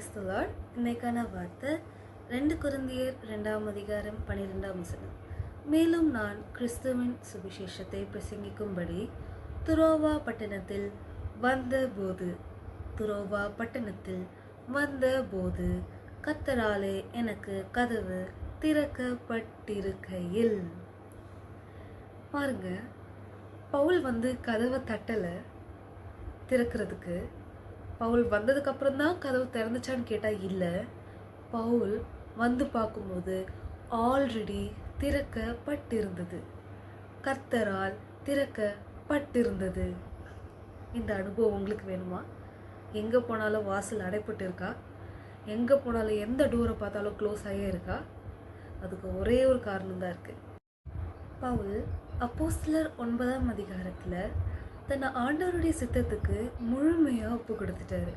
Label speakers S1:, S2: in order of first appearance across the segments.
S1: Praise the Lord. இன்னைக்கான வார்த்தை 2 கொரிந்தியர் 2ஆம் அதிகாரம் 12ஆம் வசனம். மேலும் நான் கிறிஸ்துவின் சுவிசேஷத்தை பிரசங்கிக்கும்படி துரோவா பட்டணத்தில் வந்தபோது கர்த்தராலே எனக்கு கதவு திறக்கப்பட்டிருக்கையில். பாருங்க, பவுல் கதவை தட்டலை திறக்கிறதுக்கு. பவுல் வந்ததுக்கு அப்புறம் தான் கதவு திறந்துச்சான்னு கேட்டால் இல்லை. பவுல் பார்க்கும்போது ஆல்ரெடி திறக்கப்பட்டிருந்தது, கர்த்தரால் திறக்கப்பட்டிருந்தது. இந்த அனுபவம் உங்களுக்கு வேணுமா? எங்கே போனாலும் வாசல் அடைப்பட்டு இருக்கா? எங்கே போனாலும் எந்த டோரை பார்த்தாலும் க்ளோஸ் ஆகியே இருக்கா? அதுக்கு ஒரே ஒரு காரணம் தான் இருக்குது. பவுல் அப்போஸ்தலர் 9ஆம் அதிகாரத்தில் தன்னை ஆண்டவருடைய சித்தத்துக்கு முழுமையாக ஒப்பு கொடுத்துட்டாரு.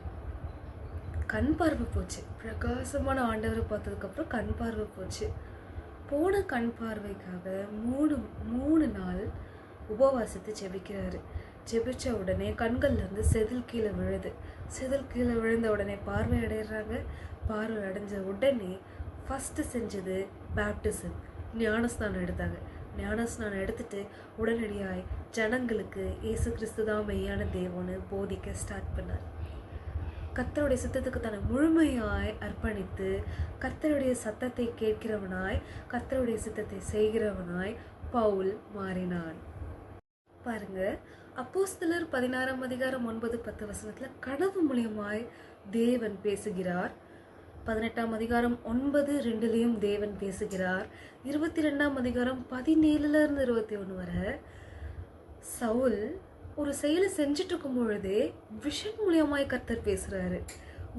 S1: கண் பார்வை போச்சு. பிரகாசமான ஆண்டவரை பார்த்ததுக்கப்புறம் கண் பார்வை போச்சு. போன கண் பார்வைக்காக மூணு நாள் உபவாசத்தை ஜெபிக்கிறாரு. ஜெபிச்ச உடனே கண்கள்லேருந்து செதில் கீழே விழுது. செதில் கீழே விழுந்த உடனே பார்வை அடைகிறாங்க. பார்வை அடைஞ்ச உடனே ஃபஸ்ட்டு செஞ்சது பேப்டிசம், ஞானஸ்நானம் எடுத்தாங்க. ஞானஸ்நானம் எடுத்துட்டு உடனடியாய் ஜனங்களுக்கு இயேசு கிறிஸ்து தான் மெய்யான தேவன்னு போதிக்க ஸ்டார்ட் பண்ணார். கர்த்தருடைய சித்தத்துக்கு தன்னை முழுமையாய் அர்ப்பணித்து கர்த்தருடைய சத்தத்தை கேட்கிறவனாய், கர்த்தருடைய சித்தத்தை செய்கிறவனாய் பவுல் மாறினான். பாருங்க, அப்போஸ்தலர் 16ஆம் அதிகாரம் 9-10 வசனத்தில் கனவு மூலியமாய் தேவன் பேசுகிறார். 18ஆம் அதிகாரம் 9:2 தேவன் பேசுகிறார். 22ஆம் அதிகாரம் 17-இருந்து 21 வரை சவுல் ஒரு செயலை செஞ்சுட்டு இருக்கும் பொழுதே விஷன் மூலியமாய் கர்த்தர் பேசுறாரு.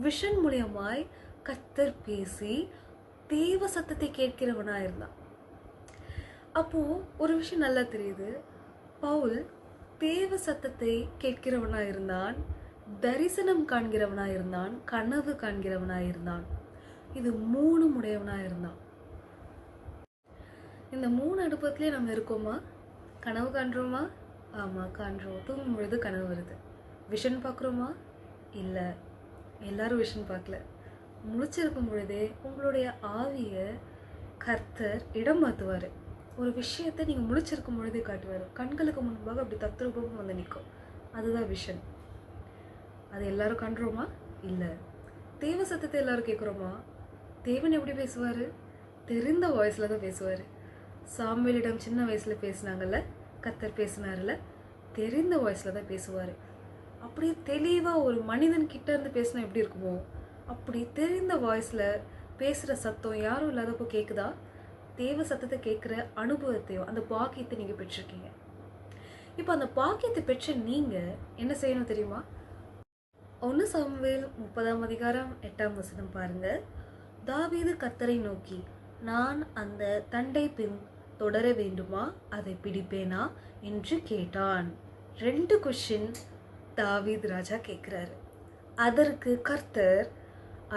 S1: விஷன் மூலியமாய் கர்த்தர் பேசி தேவ சத்தத்தை கேட்கிறவனா இருந்தான். அப்போ ஒரு விஷயம் நல்லா தெரியுது. பவுல் தேவ சத்தத்தை கேட்கிறவனா இருந்தான், தரிசனம் காண்கிறவனா இருந்தான், கனவு காண்கிறவனா இருந்தான். இது 3 உடையவனா இருந்தான். இந்த 3 அனுபவத்திலே நம்ம இருக்கோமா? கனவு காண்றோமா? ஆமாம், காண்றோம். தூங்கும் பொழுது கனவு வருது. விஷன் பார்க்குறோமா? இல்லை, எல்லாரும் விஷன் பார்க்கல. முழிச்சிருக்கும் பொழுதே உங்களுடைய ஆவியை கர்த்தர் இடம் மாற்றுவார். ஒரு விஷயத்தை நீங்கள் முழிச்சிருக்கும் பொழுதே காட்டுவார். கண்களுக்கு முன்பாக அப்படி தத்ரூபம் வந்து நிற்கும். அதுதான் விஷன். அது எல்லாரும் காண்றோமா? இல்லை. தேவ சத்தத்தை எல்லாரும் கேட்குறோமா? தேவன் எப்படி பேசுவார்? தெரிந்த வாய்ஸில் தான் பேசுவார். சாமுவேலிடம் சின்ன வயசில் பேசினாங்கல்ல, கர்த்தர் பேசினார்ல, தெரிந்த வாய்ஸில் தான் பேசுவார். அப்படியே தெளிவாக ஒரு மனிதன் கிட்ட இருந்து பேசினா எப்படி இருக்குமோ அப்படி தெரிந்த வாய்ஸில் பேசுகிற சத்தம் யாரும் இல்லாதப்போ கேட்குதா? தேவ சத்தத்தை கேட்குற அனுபவத்தையும் அந்த பாக்கியத்தை நீங்கள் பெற்றிருக்கீங்க. இப்போ அந்த பாக்கியத்தை பெற்ற நீங்கள் என்ன செய்யணும் தெரியுமா? 1 சாமுவேல் 30ஆம் அதிகாரம் 8ஆம் வசனம் பாருங்க. தாவீது கர்த்தரை நோக்கி, நான் அந்த தண்டை பின் தொடர வேண்டுமா, அதை பிடிப்பேனா என்று கேட்டான். 2 கொஸ்டின் தாவீது ராஜா கேட்குறாரு. அதற்கு கர்த்தர்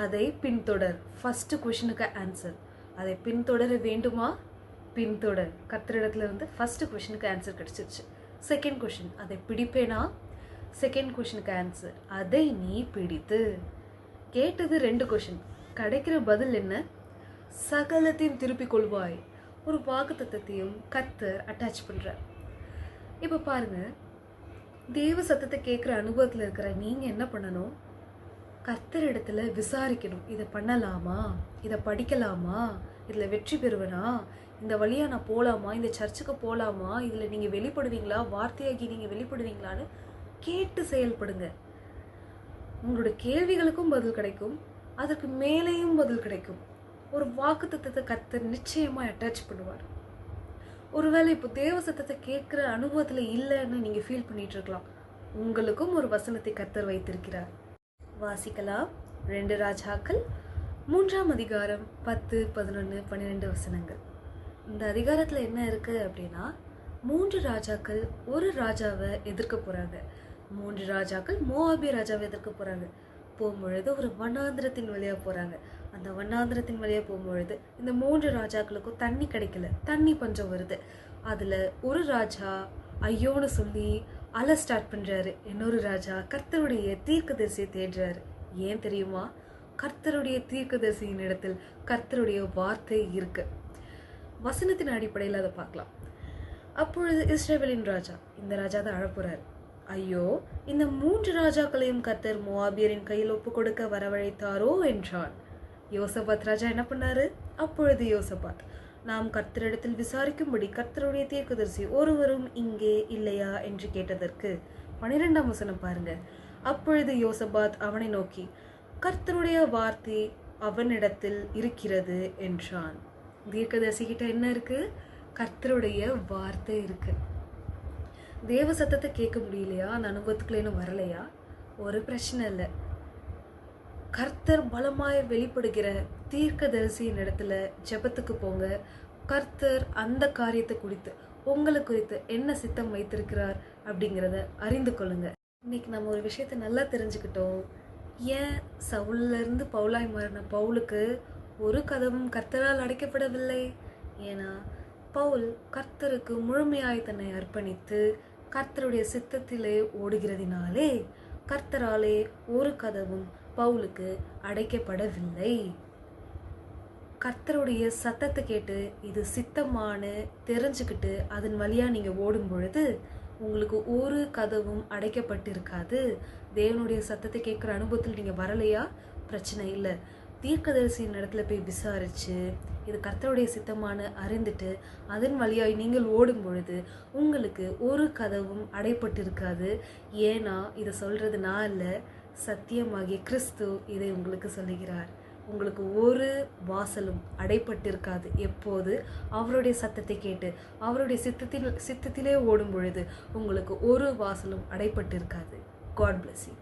S1: அதை பின்தொடர். ஃபர்ஸ்ட் கொஸ்டினுக்கு ஆன்சர் அதை பின்தொடர வேண்டுமா, பின்தொடர். கர்த்தரிடத்துல இருந்து ஃபர்ஸ்ட் கொஸ்டினுக்கு ஆன்சர் கிடைச்சிருச்சு. செகண்ட் கொஸ்டின் அதை பிடிப்பேனா, செகண்ட் கொஸ்டினுக்கு ஆன்சர் அதை நீ பிடித்து. கேட்டது 2 கொஸ்டின். கிடைக்கிற பதில் என்ன? சகலத்தையும் திருப்பிக் கொள்வாய். ஒரு வாக்குத்தத்தத்தையும் கர்த்தர் அட்டாச் பண்ணுறார். இப்போ பாருங்க, தேவ சத்தத்தை கேட்குற அனுபவத்தில் இருக்கிற நீங்கள் என்ன பண்ணணும்? கர்த்தர் இடத்துல விசாரிக்கணும். இதை பண்ணலாமா, இதை படிக்கலாமா, இதில் வெற்றி பெறுவேனா, இந்த வழியாக நான் போகலாமா, இந்த சர்ச்சுக்கு போகலாமா, இதில் நீங்கள் வெளிப்படுவீங்களா, வார்த்தையாகி நீங்கள் வெளிப்படுவீங்களான்னு கேட்டு செயல்படுங்க. உங்களோட கேள்விகளுக்கும் பதில் கிடைக்கும், அதற்கு மேலேயும் பதில் கிடைக்கும். ஒரு வாக்குத்தத்தத்தை கர்த்தர் நிச்சயமாக அட்டாச் பண்ணுவார். ஒருவேளை இப்போ தேவ சத்தத்தை கேட்குற அனுபவத்தில் இல்லைன்னு நீங்கள் ஃபீல் பண்ணிட்டு இருக்கலாம். உங்களுக்கும் ஒரு வசனத்தை கர்த்தர் வைத்திருக்கிறார். வாசிக்கலாம். 2 ராஜாக்கள் 3ஆம் அதிகாரம் 10, 11, 12 வசனங்கள். இந்த அதிகாரத்தில் என்ன இருக்குது அப்படின்னா, 3 ராஜாக்கள் ஒரு ராஜாவை எதிர்க்க போகிறாங்க. 3 ராஜாக்கள் மோவாபிய ராஜாவை எதிர்க்க போகிறாங்க. போகும்பொழுது ஒரு வனாந்திரத்தின் வழியாக போகிறாங்க. அந்த வனாந்திரத்தின் வழியாக போகும்பொழுது இந்த 3 ராஜாக்களுக்கும் தண்ணி கிடைக்கல, தண்ணி பஞ்சம் வருது. அதில் ஒரு ராஜா ஐயோன்னு சொல்லி அழ ஸ்டார்ட் பண்ணுறாரு. இன்னொரு ராஜா கர்த்தருடைய தீர்க்கதரிசியை தேடுறாரு. ஏன் தெரியுமா? கர்த்தருடைய தீர்க்கதரிசியின் இடத்தில் கர்த்தருடைய வார்த்தை இருக்கு. வசனத்தின் அடிப்படையில் அதை பார்க்கலாம். அப்பொழுது இஸ்ரவேலின் ராஜா, இந்த ராஜா தான் அழப்போறாரு, ஐயோ, இந்த 3 ராஜாக்களையும் கர்த்தர் மோவாபியரின் கையில் ஒப்பு கொடுக்க வரவழைத்தாரோ என்றான். யோசபாத் ராஜா என்ன பண்ணாரு? அப்பொழுது யோசபாத், நாம் கர்த்தரிடத்தில் விசாரிக்கும்படி கர்த்தருடைய தீர்க்கதரிசி ஒருவரும் இங்கே இல்லையா என்று கேட்டதற்கு 12ஆம் வசனம் பாருங்க. அப்பொழுது யோசபாத் அவனை நோக்கி, கர்த்தருடைய வார்த்தை அவனிடத்தில் இருக்கிறது என்றான். தீர்க்கதரிசி கிட்ட என்ன இருக்கு? கர்த்தருடைய வார்த்தை இருக்கு. தேவ சத்தத்தை கேட்க முடியலையா? அந்த அனுபவத்துக்குள்ள இன்னும் வரலையா? ஒரு பிரச்சனை இல்லை. கர்த்தர் பலமாய் வெளிப்படுகிற தீர்க்கதரிசியின் இடத்துல ஜெபத்துக்கு போங்க. கர்த்தர் அந்த காரியத்தை குறித்து உங்களை குறித்து என்ன சித்தம் வைத்திருக்கிறார் அப்படிங்கிறத அறிந்து கொள்ளுங்க. இன்னைக்கு நம்ம ஒரு விஷயத்த நல்லா தெரிஞ்சுக்கிட்டோம். ஏன் சவுல்ல இருந்து பவுலாய் மாறின பவுலுக்கு ஒரு கதவும் கர்த்தரால் அடைக்கப்படவில்லை? ஏன்னா பவுல் கர்த்தருக்கு முழுமையாய் தன்னை அர்ப்பணித்து கர்த்தருடைய சித்தத்திலே ஓடுகிறதினாலே கர்த்தராலே ஒரு கதவும் பவுலுக்கு அடைக்கப்படவில்லை. கர்த்தருடைய சத்தத்தை கேட்டு இது சித்தமானு தெரிஞ்சுக்கிட்டு அதன் வழியா நீங்க ஓடும் பொழுது உங்களுக்கு ஒரு கதவும் அடைக்கப்பட்டிருக்காது. தேவனுடைய சத்தத்தை கேட்குற அனுபவத்தில் நீங்க வரலையா? பிரச்சனை இல்லை. தீர்க்கதரிசியின் இடத்துல போய் விசாரிச்சு இது கர்த்தருடைய சித்தமான அறிந்துட்டு அதன் வழியாய் நீங்கள் ஓடும் பொழுது உங்களுக்கு ஒரு கதவும் அடைப்பட்டிருக்காது. ஏன்னா இதை சொல்றது நான் இல்லை, சத்தியமாகிய கிறிஸ்து இதை உங்களுக்கு சொல்லுகிறார். உங்களுக்கு ஒரு வாசலும் அடைப்பட்டிருக்காது. எப்போது அவருடைய சத்தத்தை கேட்டு அவருடைய சித்தத்திலே ஓடும் பொழுது உங்களுக்கு ஒரு வாசலும் அடைப்பட்டிருக்காது. God bless you.